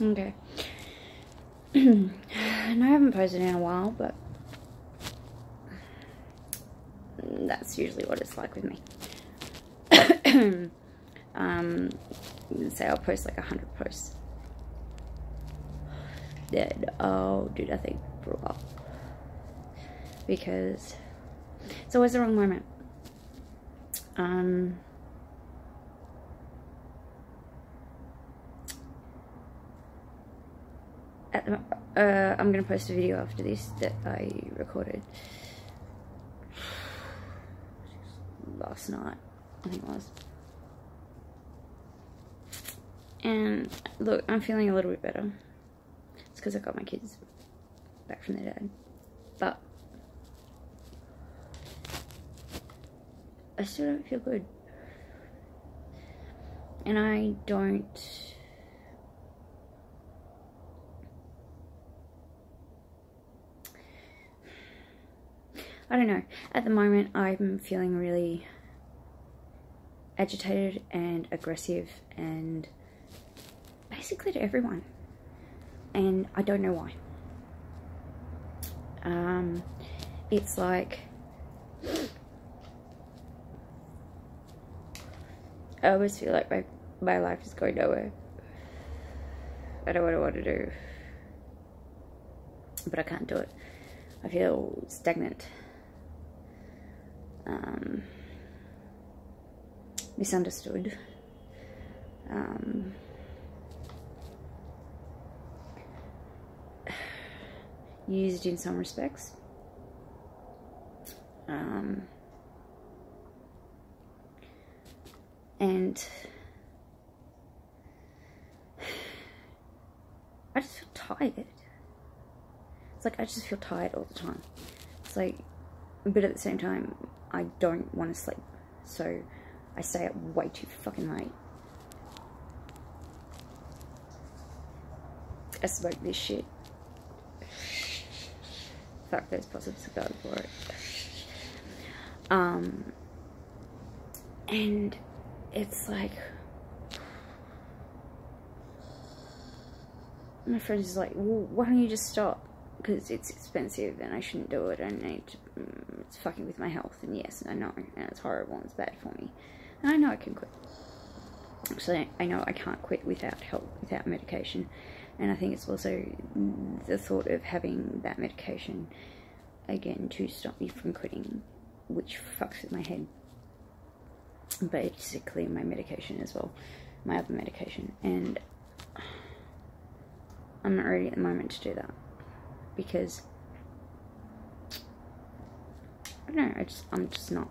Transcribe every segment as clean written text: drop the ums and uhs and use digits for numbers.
Okay. And I haven't posted in a while, but that's usually what it's like with me. Say I'll post like 100 posts, then I'll do nothing for a while because it's always the wrong moment. I'm gonna post a video after this that I recorded last night, I think it was. And look, I'm feeling a little bit better. It's because I got my kids back from their dad. But I still don't feel good. And I don't... I don't know. At the moment, I'm feeling really agitated and aggressive and basically to everyone. And I don't know why. It's like I always feel like my life is going nowhere. I don't know what I want to do, but I can't do it. I feel stagnant, misunderstood, used in some respects, and I just feel tired. It's like I just feel tired all the time. It's like, but at the same time, I don't want to sleep, so I stay up way too fucking late. I smoke this shit. Fuck those positives are going for it. And it's like, my friend's just like, well, why don't you just stop? Because it's expensive and I shouldn't do it. I need to, it's fucking with my health. And yes, I know, and it's horrible and it's bad for me. And I know I can quit. So I know I can't quit without help, without medication. And I think it's also the thought of having that medication again to stop me from quitting, which fucks with my head. Basically my medication as well, my other medication, and I'm not ready at the moment to do that because I don't know, I'm just not.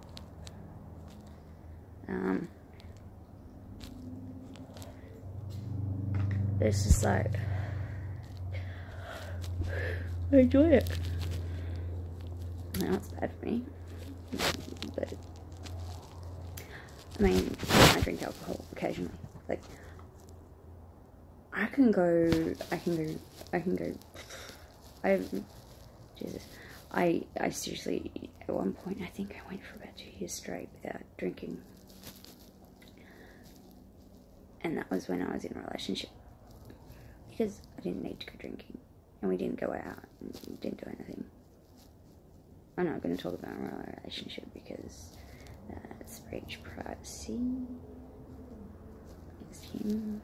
It's just like I enjoy it. Now it's bad for me, but I mean, I drink alcohol occasionally. Like, Jesus. I seriously, at one point, I think I went for about 2 years straight without drinking. And that was when I was in a relationship. Because I didn't need to go drinking. And we didn't go out and didn't do anything. I'm not going to talk about my relationship because it's breach privacy. It's him.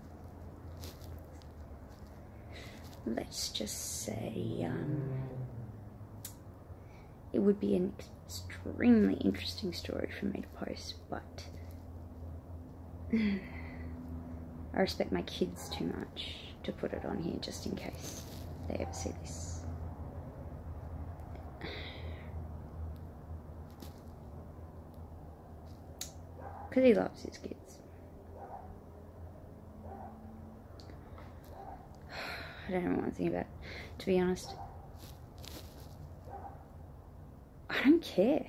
Let's just say it would be an extremely interesting story for me to post, but I respect my kids too much to put it on here just in case they ever see this. Because he loves his kids. I don't know what I'm thinking about. To be honest, I don't care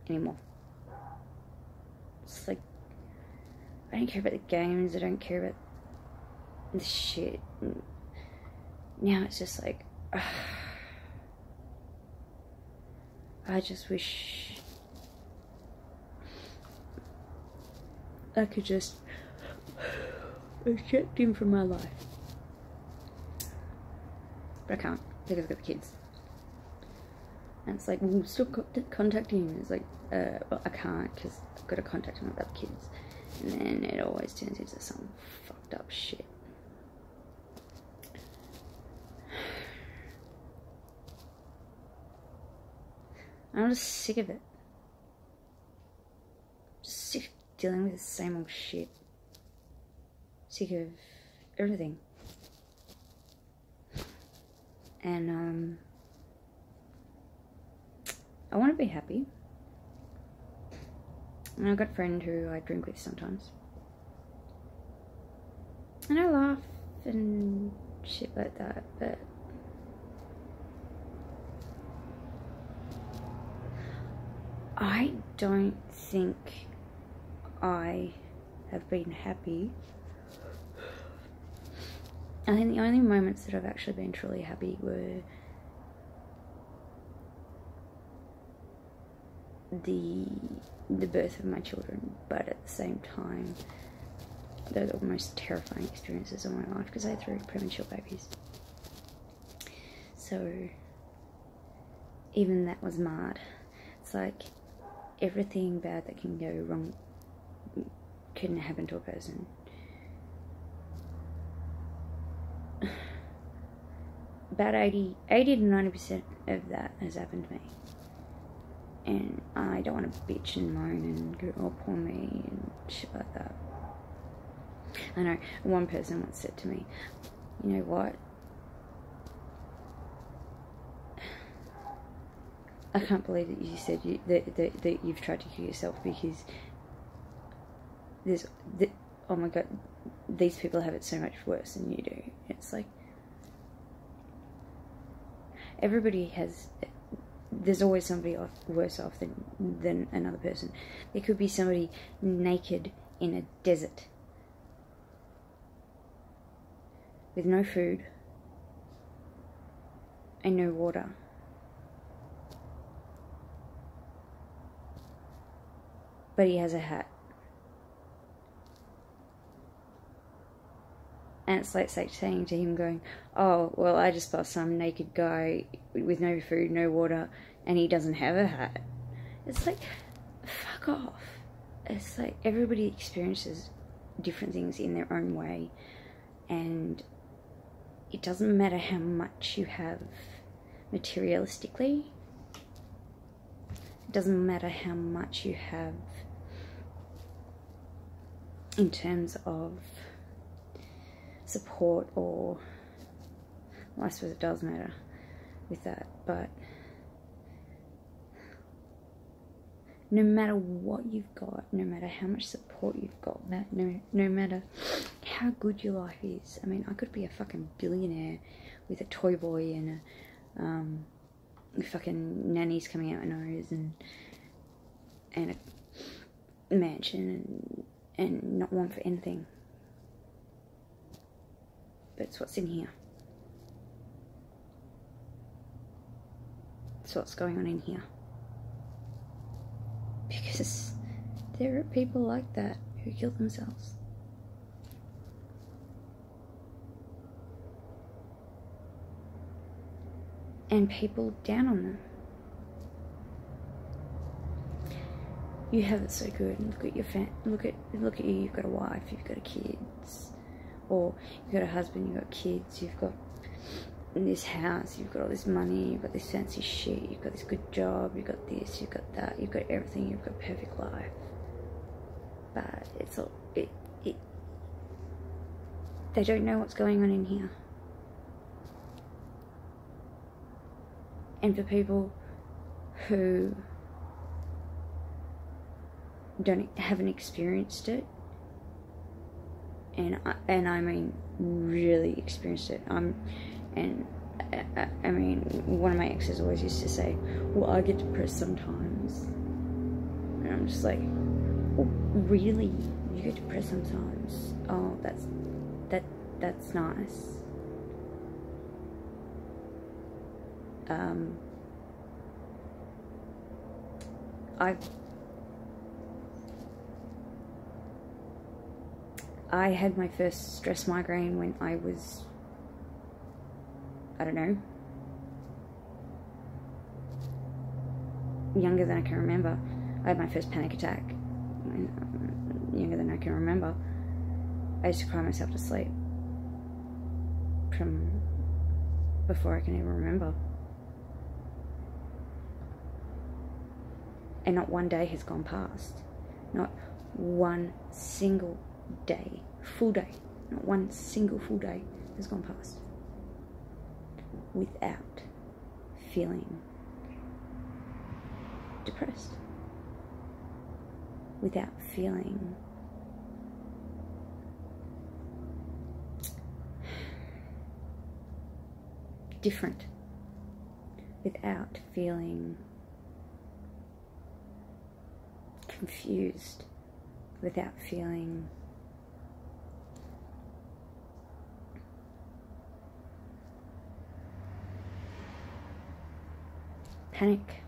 anymore. It's like, I don't care about the games, I don't care about the shit. And now it's just like, I just wish I could just eject him from my life. but I can't because I've got the kids. And it's like, well, stop contacting him. It's like, well, I can't because I've got to contact him about the kids. And then it always turns into some fucked up shit. I'm just sick of it. Just sick of dealing with the same old shit. Sick of everything. And, I want to be happy. And I've got a friend who I drink with sometimes. And I laugh and shit like that, but I don't think I have been happy. I think the only moments that I've actually been truly happy were the birth of my children, but at the same time they're the most terrifying experiences of my life because I had 3 premature babies. So even that was mad. It's like everything bad that can go wrong can happen to a person. About 80 to 90% of that has happened to me. And I don't want to bitch and moan and go, oh, poor me, and shit like that. I know, one person once said to me, you know what? I can't believe that you said that you've tried to kill yourself because oh my God, these people have it so much worse than you do. It's like, everybody has... There's always somebody worse off than another person. There could be somebody naked in a desert with no food and no water. But he has a hat. And it's like saying to him, going, oh, well, I just saw some naked guy with no food, no water, and he doesn't have a hat. It's like, fuck off. It's like everybody experiences different things in their own way, and it doesn't matter how much you have materialistically. It doesn't matter how much you have in terms of support, or, well, I suppose it does matter with that, but no matter what you've got, no matter how much support you've got, no matter how good your life is. I mean, I could be a fucking billionaire with a toy boy and a fucking nannies coming out my nose and a mansion and not want for anything. But it's what's in here. It's what's going on in here. Because there are people like that who kill themselves. And people down on them. You have it so good, and look at your look at you. You've got a wife, you've got kids, or you've got a husband, you've got kids, you've got this house, you've got all this money, you've got this fancy shit, you've got this good job, you've got this, you've got that, you've got everything, you've got a perfect life. But it's all they don't know what's going on in here. And for people who haven't experienced it, and I mean really experienced it. I mean, one of my exes always used to say, well, I get depressed sometimes. And I'm just like, well, really? You get depressed sometimes? Oh, that's nice. I had my first stress migraine when I was I don't know, younger than I can remember. I had my first panic attack younger than I can remember. I used to cry myself to sleep from before I can even remember. And not one day has gone past. Not one single day, full day, not one single full day has gone past without feeling depressed, without feeling different, without feeling confused, without feeling panic,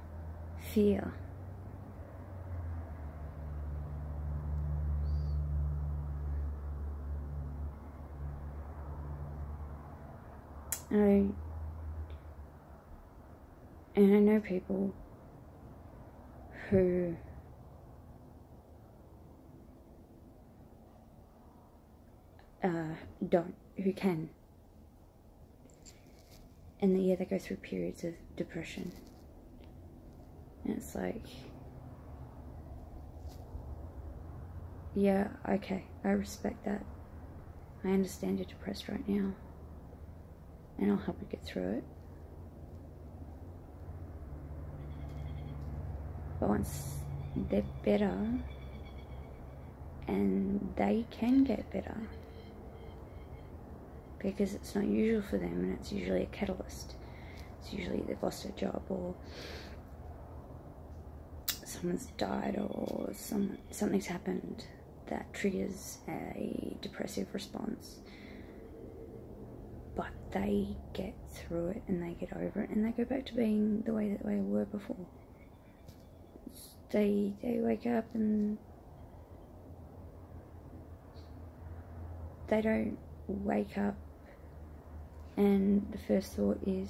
fear. And I know people who who can. And yeah, they go through periods of depression. And it's like, yeah, okay, I respect that. I understand you're depressed right now. And I'll help you get through it. But once they're better, and they can get better, because it's not usual for them, and it's usually a catalyst. It's usually they've lost their job, or someone's died, or something's happened that triggers a depressive response. But they get through it, and they get over it, and they go back to being the way that they were before. They wake up and they don't wake up and the first thought is,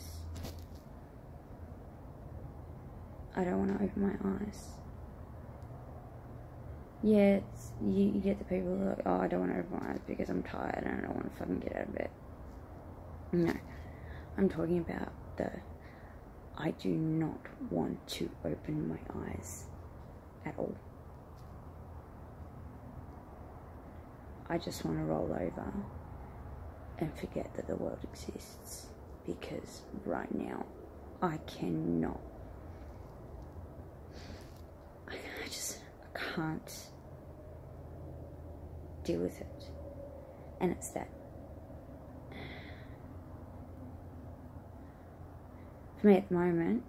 I don't want to open my eyes. Yeah, you get the people who are like, oh, I don't want to open my eyes because I'm tired and I don't want to fucking get out of bed. No, I'm talking about I do not want to open my eyes at all. I just want to roll over and forget that the world exists, because right now I cannot. I can't deal with it. And it's that. For me at the moment,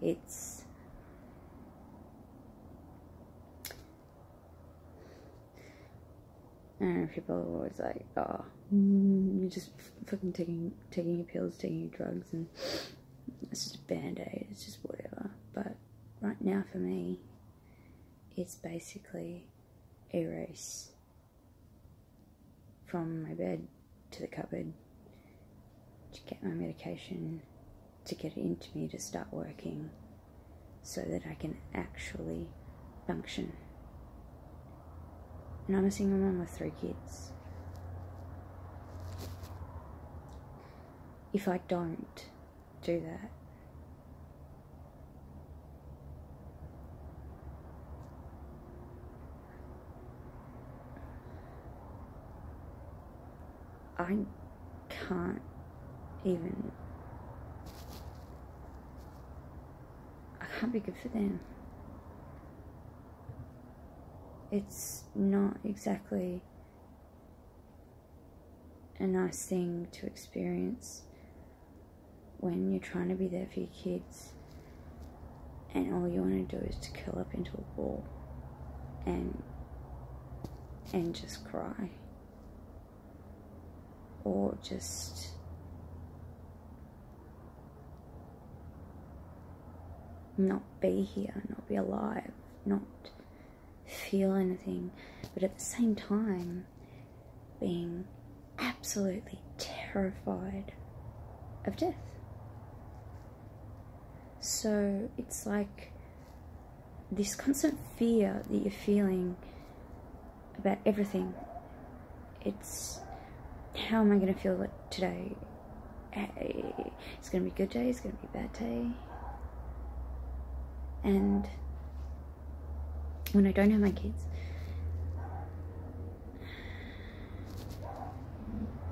it's I don't know, people are always like, oh, you're just fucking taking your pills, taking your drugs, and it's just a band-aid, it's just whatever. But right now for me, it's basically a race from my bed to the cupboard to get my medication, to get it into me to start working so that I can actually function. And I'm a single mum with 3 kids. If I don't do that, I can't even, I can't be good for them. It's not exactly a nice thing to experience when you're trying to be there for your kids and all you want to do is to curl up into a ball and just cry, or just not be here, not be alive, not feel anything, but at the same time being absolutely terrified of death. So it's like this constant fear that you're feeling about everything. It's, how am I going to feel it today? It's going to be a good day, it's going to be a bad day. And when I don't have my kids,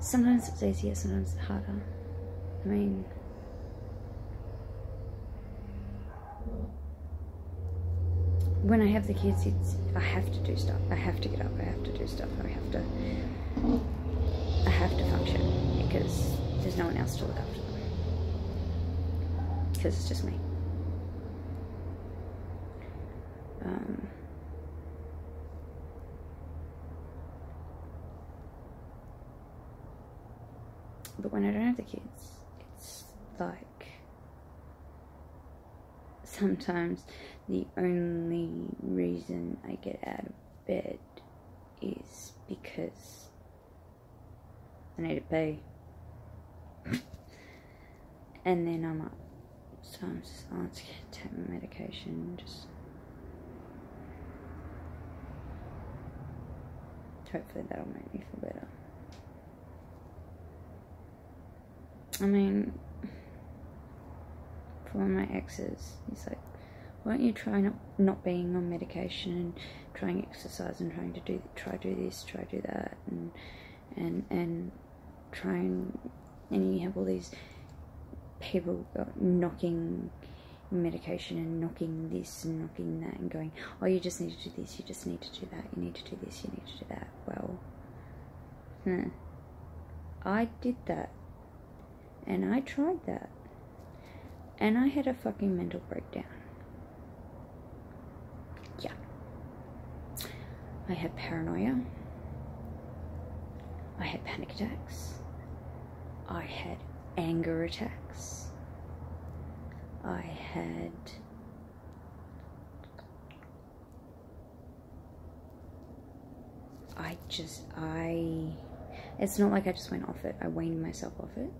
sometimes it's easier, sometimes it's harder. I mean, when I have the kids, it's, I have to do stuff. I have to get up, I have to do stuff, I have to function, because there's no one else to look after them. Because it's just me. But when I don't have the kids, it's like sometimes the only reason I get out of bed is because I need to pee. And then I'm up. So I'm just, oh, let's take my medication, just hopefully that'll make me feel better. I mean, for one of my exes, he's like, why don't you try not being on medication and trying exercise and trying to try do this, try do that, and try and you have all these people knocking medication and knocking this and knocking that and going, oh, you just need to do this, you just need to do that, you need to do this, you need to do that. Well, I did that. And I tried that. And I had a fucking mental breakdown. Yeah. I had paranoia. I had panic attacks. I had anger attacks. I had it's not like I just went off it. I weaned myself off it.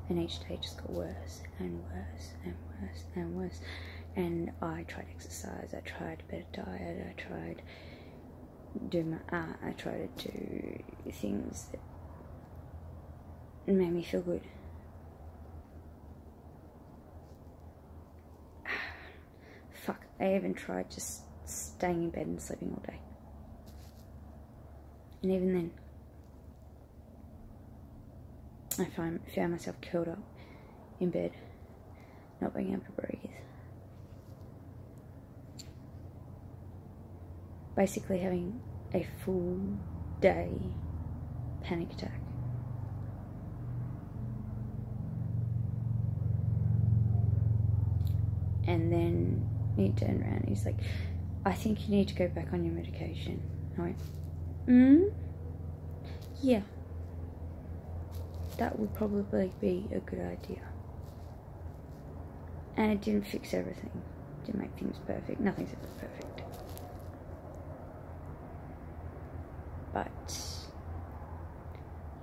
And each day just got worse and worse and worse and worse. And I tried exercise, I tried a better diet, I tried do my art, I tried to do things that made me feel good. Fuck, I even tried just staying in bed and sleeping all day. And even then, I found myself curled up in bed, not being able to breathe. Basically having a full day panic attack. And then he turned around and he's like, I think you need to go back on your medication. I went, yeah. That would probably be a good idea. And it didn't fix everything. It didn't make things perfect. Nothing's ever perfect. But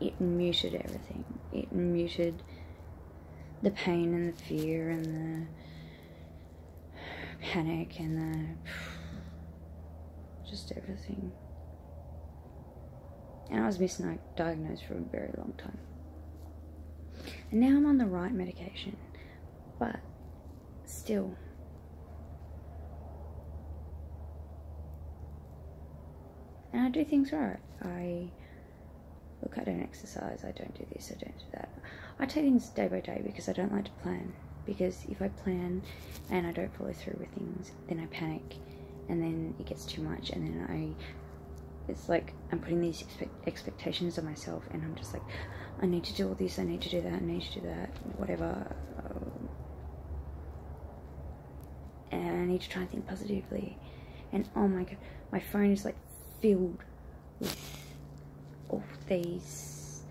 it muted everything. It muted the pain and the fear and the panic and the just everything. And I was misdiagnosed for a very long time. And now I'm on the right medication, but still. And I do things right. I don't exercise, I don't do this, I don't do that. I take things day by day because I don't like to plan. Because if I plan and I don't follow through with things, then I panic, and then it gets too much, and then it's like I'm putting these expectations on myself, and I'm just like, I need to do all this, I need to do that, I need to do that, whatever. And I need to try and think positively. And oh my god, my phone is like filled with all these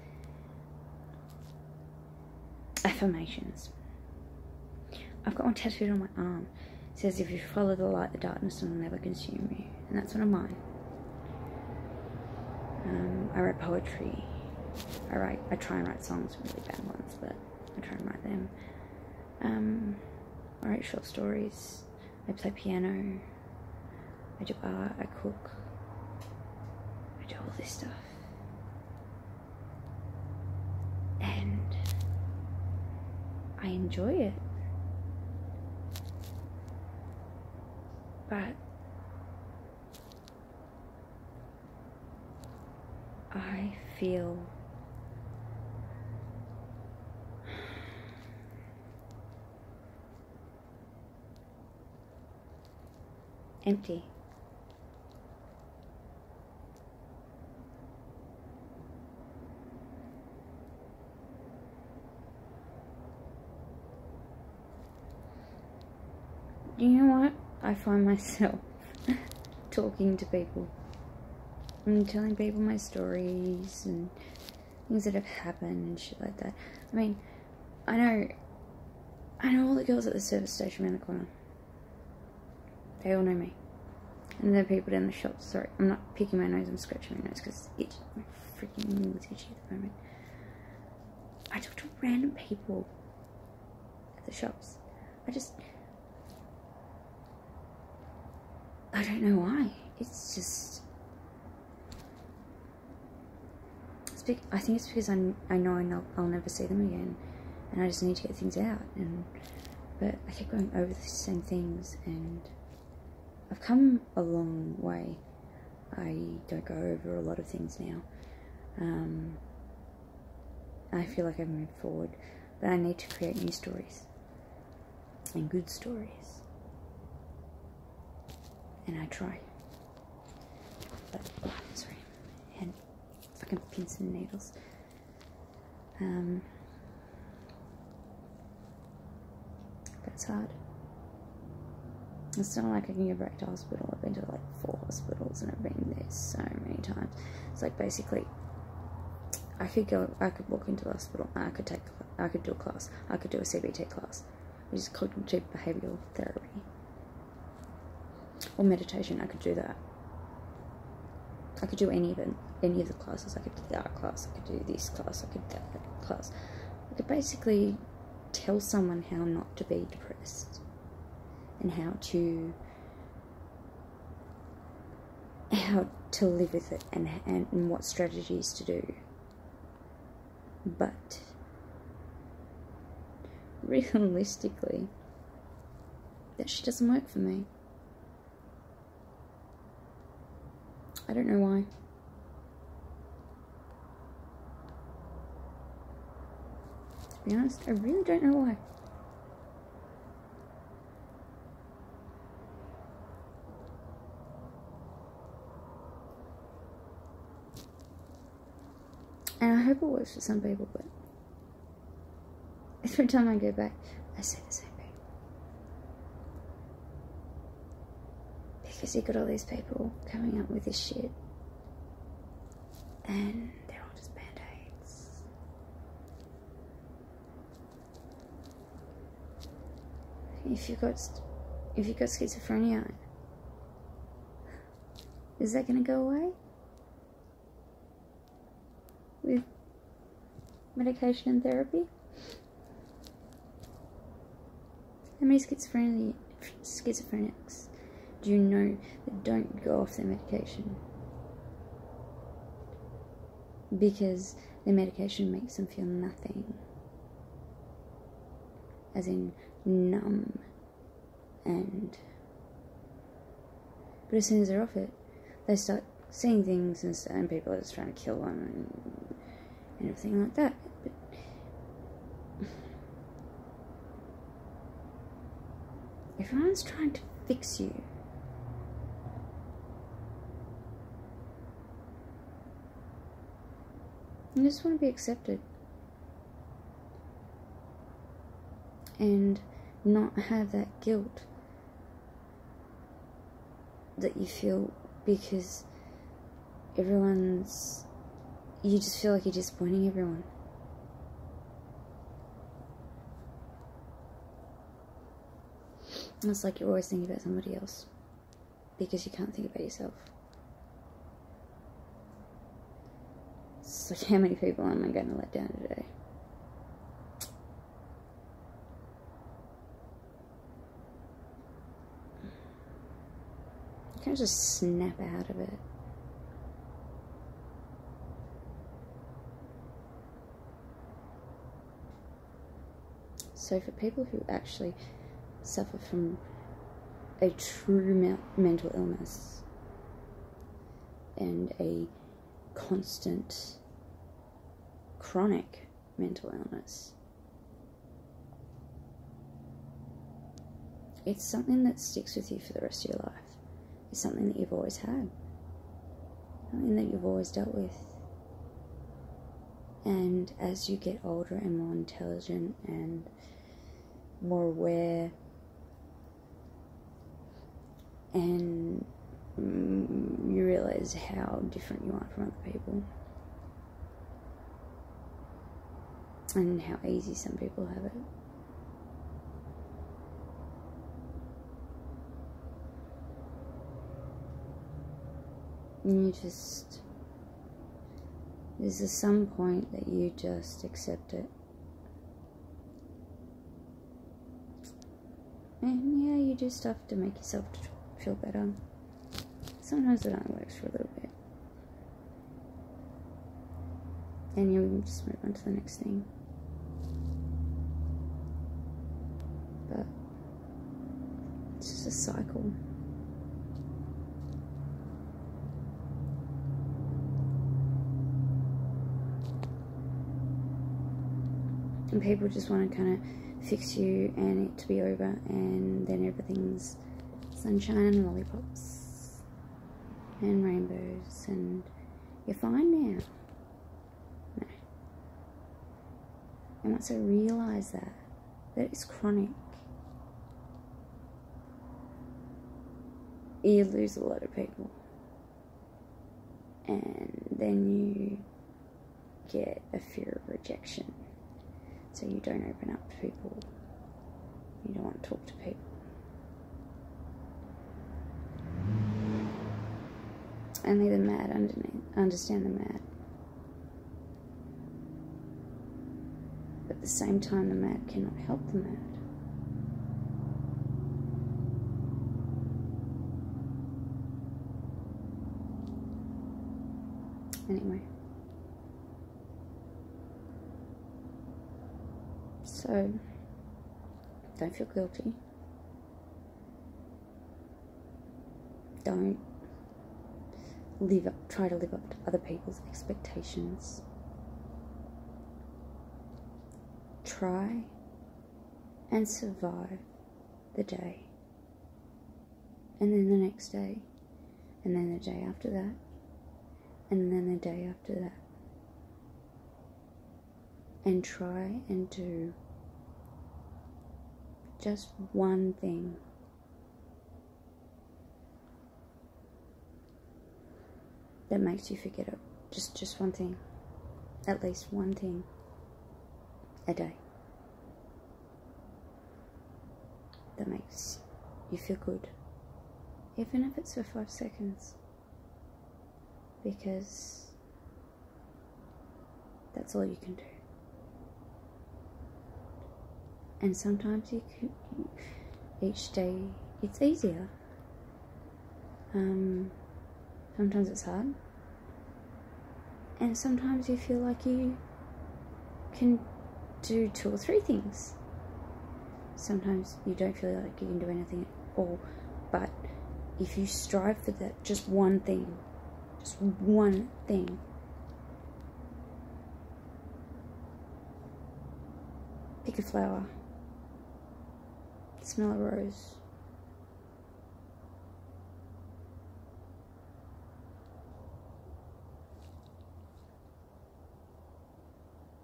affirmations. I've got one tattooed on my arm. It says, if you follow the light, the darkness will never consume you. And that's one of mine. I write poetry. I try and write songs, really bad ones, but I try and write them. I write short stories. I play piano. I do art. I cook. I do all this stuff. And I enjoy it. But I feel empty. You know what? I find myself talking to people and telling people my stories and things that have happened and shit like that. I mean, I know all the girls at the service station around the corner. They all know me. And there are people down the shops. Sorry, I'm not picking my nose, I'm scratching my nose because my freaking nose is itchy at the moment. I talk to random people at the shops. I don't know why. It's just... I think it's because I know I'll never see them again. And I just need to get things out. But I keep going over the same things, and I've come a long way. I don't go over a lot of things now. I feel like I've moved forward, but I need to create new stories. And good stories. And I try. But, oh, sorry. And fucking pins and needles. But it's hard. It's not like I can go back to hospital. I've been to like 4 hospitals and I've been there so many times. It's like basically, I could walk into the hospital and I could do a class. I could do a CBT class, which is cognitive behavioural therapy. Or meditation, I could do that. I could do any of the classes. I could do the art class, I could do this class, I could do that class. I could basically tell someone how not to be depressed and how to live with it and what strategies to do. But realistically, that shit doesn't work for me. I don't know why. To be honest, I really don't know why. And I hope it works for some people, but every time I go back, I say the same thing. Because you got all these people coming up with this shit, and they're all just band-aids. If you've got schizophrenia, is that gonna go away with medication and therapy? How many schizophrenics do you know that don't go off their medication because their medication makes them feel nothing, as in numb, but as soon as they're off it, they start seeing things and people are just trying to kill them and everything like that. But everyone's trying to fix you. You just want to be accepted and not have that guilt that you feel because you just feel like you're disappointing everyone. And it's like you're always thinking about somebody else because you can't think about yourself. It's like, how many people am I going to let down today? You can't just snap out of it. So for people who actually suffer from a true mental illness and a constant chronic mental illness, it's something that sticks with you for the rest of your life. It's something that you've always had, something that you've always dealt with. And as you get older and more intelligent and more aware, and you realize how different you are from other people, and how easy some people have it. And there's a some point that you just accept it. And yeah, you do stuff to make yourself feel better. Sometimes it only works for a little bit. And you just move on to the next thing. But it's just a cycle. And people just want to kind of fix you and it to be over, and then everything's sunshine and lollipops and rainbows and you're fine now. No. And once I realise that it's chronic, you lose a lot of people, and then you get a fear of rejection. So you don't open up to people. You don't want to talk to people. Only the mad understand the mad. But at the same time, the mad cannot help the mad. Anyway. So, don't feel guilty. Don't try to live up to other people's expectations. Try and survive the day. And then the next day. And then the day after that. And then the day after that. And try and do just one thing. That makes you forget it. Just one thing. At least one thing a day. That makes you feel good. Even if it's for 5 seconds. Because that's all you can do. And sometimes each day it's easier. Sometimes it's hard. And sometimes you feel like you can do 2 or 3 things. Sometimes you don't feel like you can do anything at all. But if you strive for that, just one thing. Just one thing. Pick a flower. Smell a rose.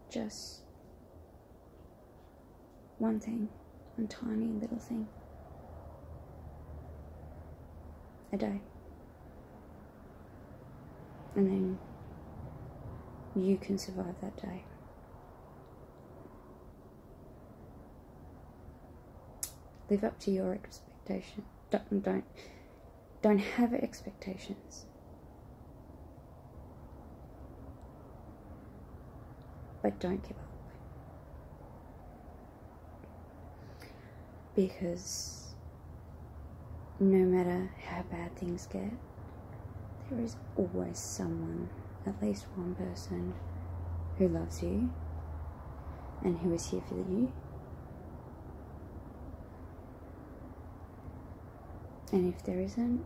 Just one thing, one tiny little thing a day. And then you can survive that day. Live up to your expectation. Don't have expectations. But don't give up. Because no matter how bad things get, there is always someone, at least one person, who loves you and who is here for you. And if there isn't,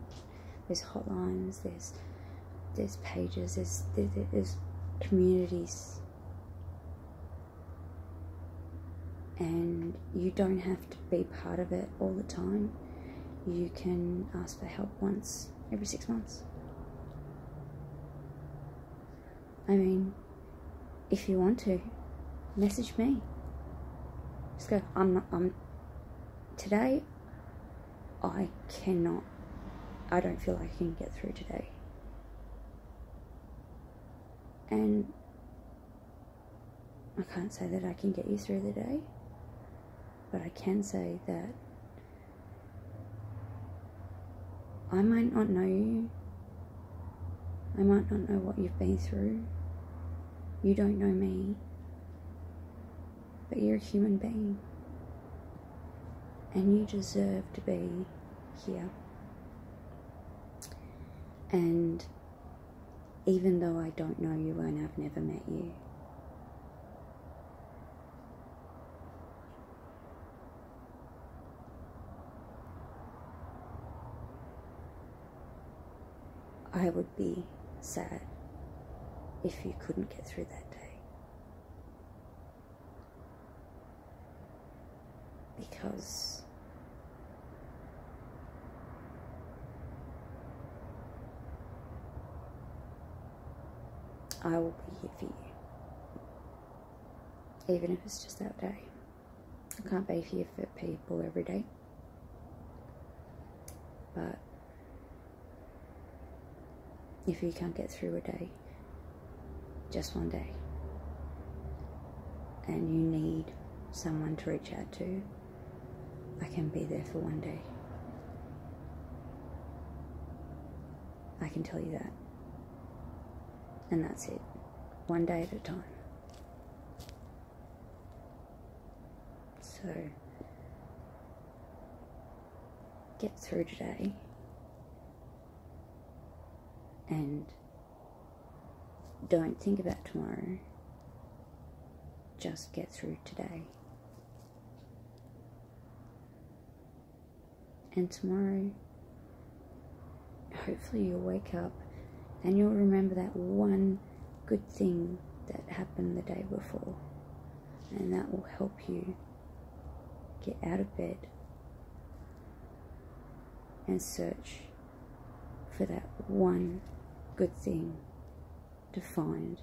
there's hotlines, there's pages, there's communities. And you don't have to be part of it all the time. You can ask for help once every 6 months. I mean, if you want to, message me. Just go, today, I don't feel like I can get through today. And I can't say that I can get you through the day, but I can say that I might not know you. I might not know what you've been through. You don't know me, but you're a human being. And you deserve to be here. And even though I don't know you and I've never met you, I would be sad if you couldn't get through that day. Because I will be here for you. Even if it's just that day. I can't be here for people every day. But if you can't get through a day, just one day, and you need someone to reach out to, I can be there for one day. I can tell you that. And that's it. One day at a time. So, get through today. And don't think about tomorrow. Just get through today. And tomorrow, hopefully you'll wake up and you'll remember that one good thing that happened the day before. And that will help you get out of bed and search for that one good thing to find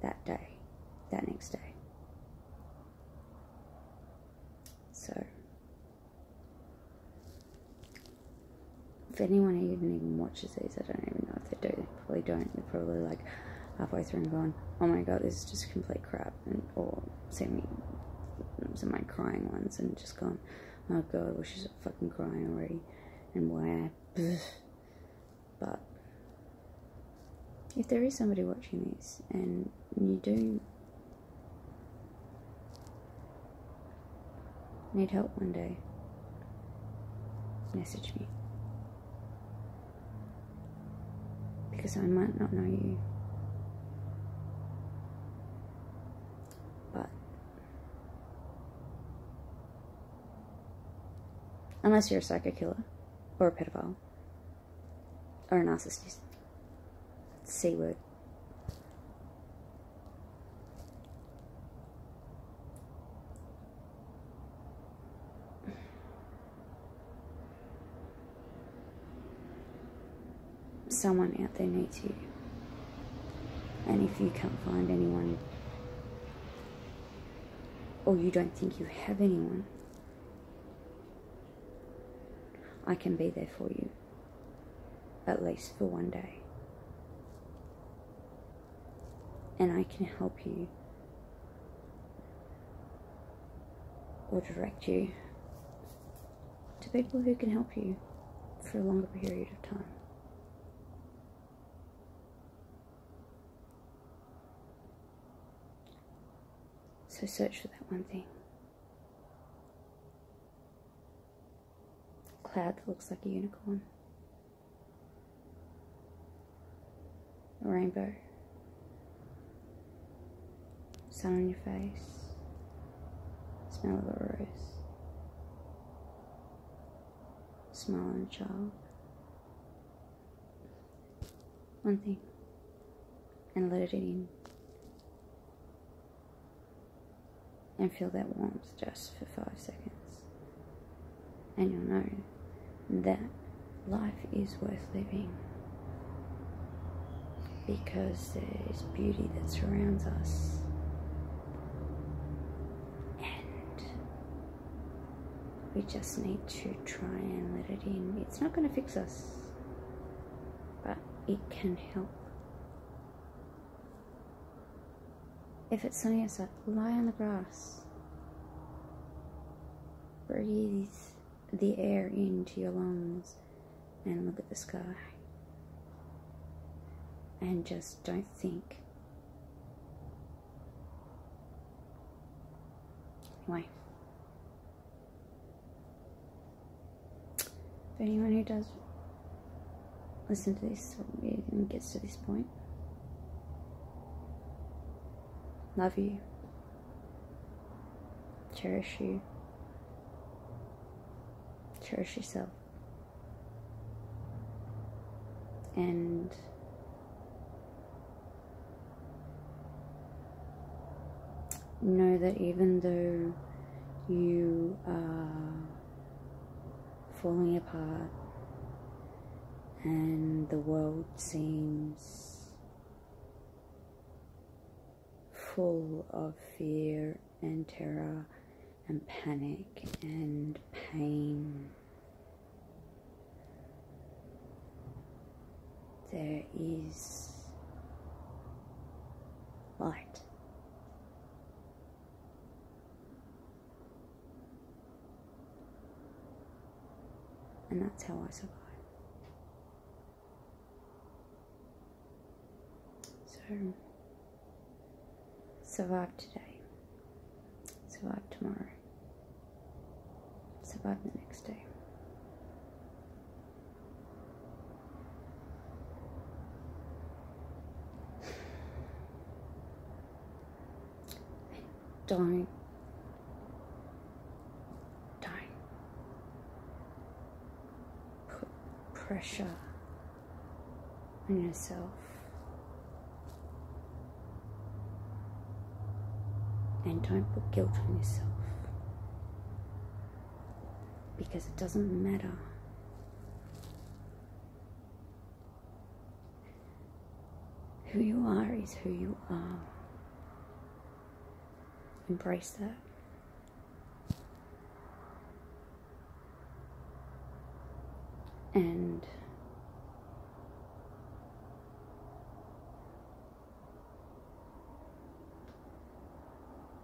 that day, that next day. So, if anyone even watches these, I don't even know if they do. They probably don't. They're probably like halfway through and going, oh my god, this is just complete crap. Or send me some of my crying ones and just gone, oh god, well, she's fucking crying already. And why? But if there is somebody watching this and you do need help one day, message me. Because I might not know you. But unless you're a psycho killer or a pedophile or a narcissist. C word. Someone out there needs you. And if you can't find anyone, or you don't think you have anyone, I can be there for you. At least for one day. And I can help you or direct you to people who can help you for a longer period of time. So search for that one thing. Cloud that looks like a unicorn. A rainbow. Sun on your face. Smell of a rose. Smile on a child. One thing. And let it in. And feel that warmth just for 5 seconds. And you'll know that life is worth living. Because there's beauty that surrounds us. And we just need to try and let it in. It's not going to fix us, but it can help. If it's sunny outside, lie on the grass. Breathe the air into your lungs and look at the sky. And just don't think. Anyway. For anyone who does listen to this and gets to this point, love you. Cherish you. Cherish yourself. And know that even though you are falling apart and the world seems full of fear and terror and panic and pain, there is light. And that's how I survive. So, survive today. Survive tomorrow. Survive the next day. Don't put pressure on yourself. And don't put guilt on yourself. Because it doesn't matter. Who you are is who you are. Embrace that. And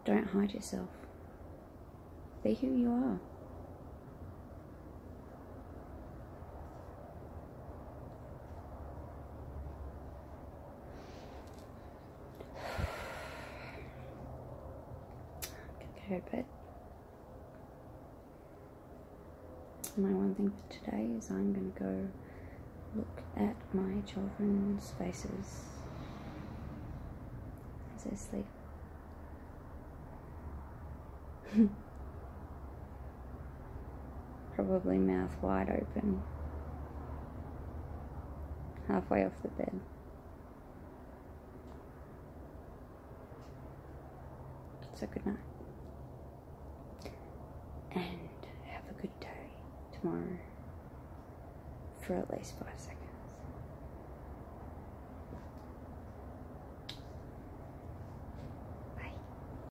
don't hide yourself. Be who you are. Okay, but my one thing for today is I'm going to go look at my children's faces as they sleep. Probably mouth wide open, halfway off the bed. So good night. And have a good day tomorrow for at least 5 seconds.